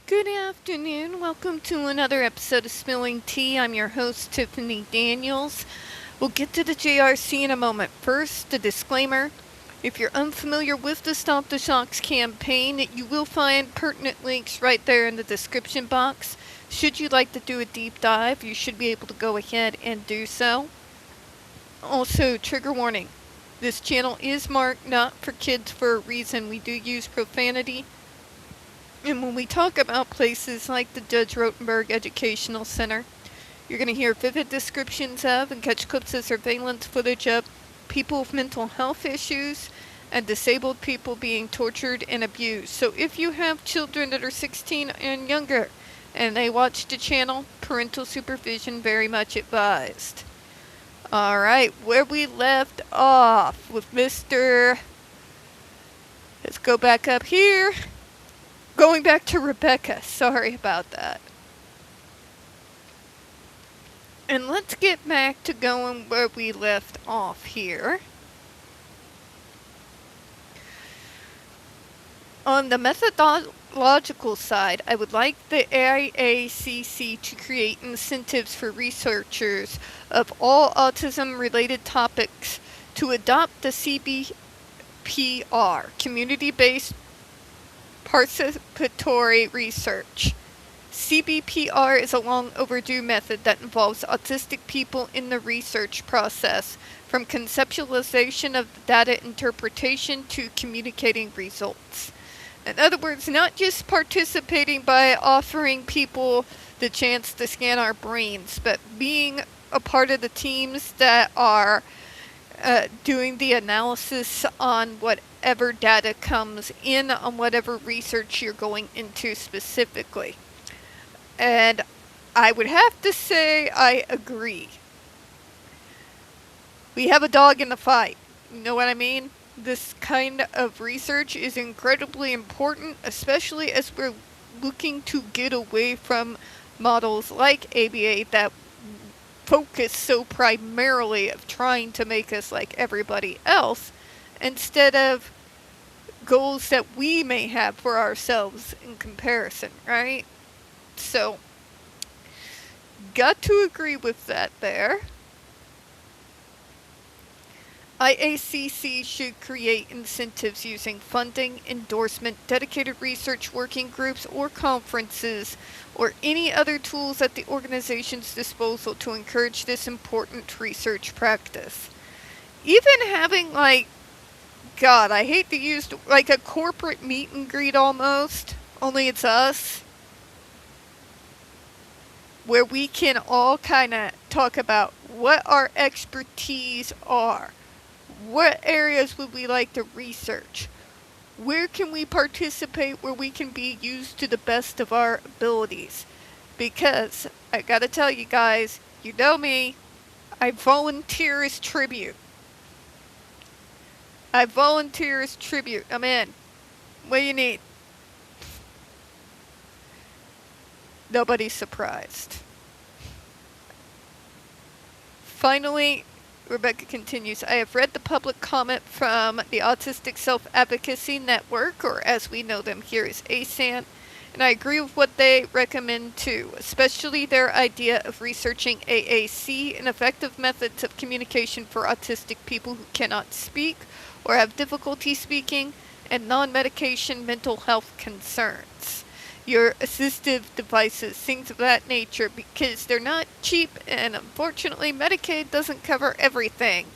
Good afternoon. Welcome to another episode of Spilling Tea. I'm your host, Tiffany Daniels. We'll get to the JRC in a moment. First, a disclaimer. If you're unfamiliar with the Stop the Shocks campaign, you will find pertinent links right there in the description box. Should you like to do a deep dive, you should be able to go ahead and do so. Also, trigger warning. This channel is marked not for kids for a reason. We do use profanity. And when we talk about places like the Judge Rotenberg Educational Center, you're going to hear vivid descriptions of and catch clips of surveillance footage of people with mental health issues and disabled people being tortured and abused. So if you have children that are 16 and younger and they watch the channel, parental supervision very much advised. Alright, where we left off with Mr. Let's go back up here. Going back to Rebecca, sorry about that. And let's get back to going where we left off here. On the methodological side, I would like the IACC to create incentives for researchers of all autism-related topics to adopt the CBPR, Community-Based Participatory Research. CBPR is a long overdue method that involves autistic people in the research process, from conceptualization of data interpretation to communicating results. In other words, not just participating by offering people the chance to scan our brains, but being a part of the teams that are doing the analysis on whatever data comes in, on whatever research you're going into specifically. And I would have to say I agree. We have a dog in the fight. You know what I mean? This kind of research is incredibly important, especially as we're looking to get away from models like ABA that focus so primarily of trying to make us like everybody else, instead of goals that we may have for ourselves in comparison, right? So, got to agree with that there. IACC should create incentives using funding, endorsement, dedicated research working groups or conferences, or any other tools at the organization's disposal to encourage this important research practice. Even having I hate to use like a corporate meet and greet almost, only it's us, where we can all kind of talk about what our expertise are. What areas would we like to research? Where can we participate where we can be used to the best of our abilities? Because, I gotta tell you guys, you know me, I volunteer as tribute. I'm in. What do you need? Nobody's surprised. Finally, Rebecca continues, I have read the public comment from the Autistic Self-Advocacy Network, or as we know them here as ASAN, and I agree with what they recommend too, especially their idea of researching AAC and effective methods of communication for autistic people who cannot speak or have difficulty speaking, and non-medication mental health concerns. Your assistive devices, things of that nature, because they're not cheap, and unfortunately Medicaid doesn't cover everything.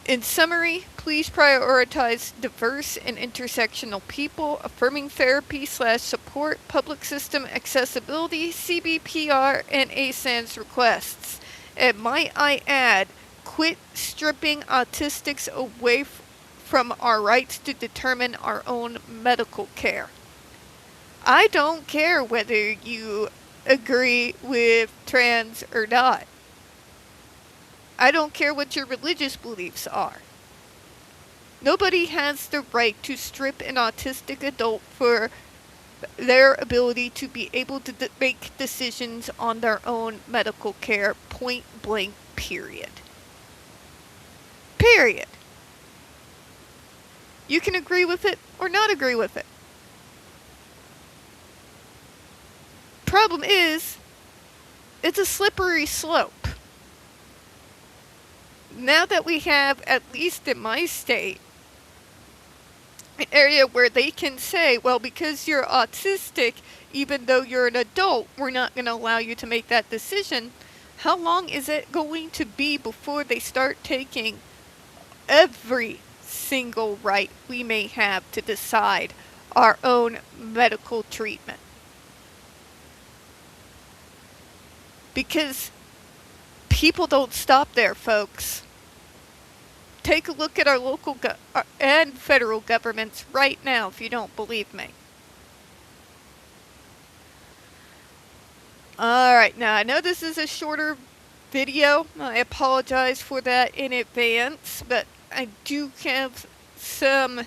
In summary, please prioritize diverse and intersectional people, affirming therapy/support, public system accessibility, CBPR, and ASAN's requests. And might I add, quit stripping autistics away from our rights to determine our own medical care. I don't care whether you agree with trans or not. I don't care what your religious beliefs are. Nobody has the right to strip an autistic adult for their ability to be able to make decisions on their own medical care, point blank, period. Period. You can agree with it or not agree with it. problem is, it's a slippery slope. Now that we have, at least in my state, an area where they can say, well, because you're autistic, even though you're an adult, we're not going to allow you to make that decision. How long is it going to be before they start taking every single right we may have to decide our own medical treatment? Because people don't stop there, folks. Take a look at our local and federal governments right now if you don't believe me. Alright, now I know this is a shorter video. I apologize for that in advance, but I do have some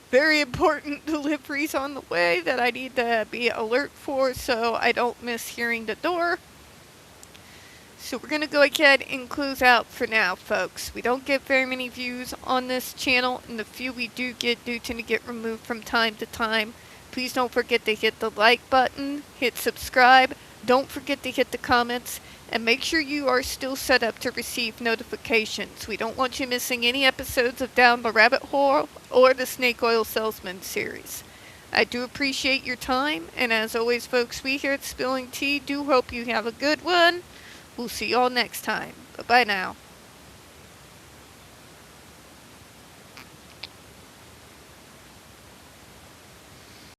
very important deliveries on the way that I need to be alert for so I don't miss hearing the door. So we're going to go ahead and close out for now, folks. We don't get very many views on this channel, and the few we do tend to get removed from time to time. Please don't forget to hit the like button, hit subscribe, don't forget to hit the comments, and make sure you are still set up to receive notifications. We don't want you missing any episodes of Down the Rabbit Hole or the Snake Oil Salesman series. I do appreciate your time, and as always, folks, we here at Spilling Tea do hope you have a good one. We'll see y'all next time. Bye-bye now.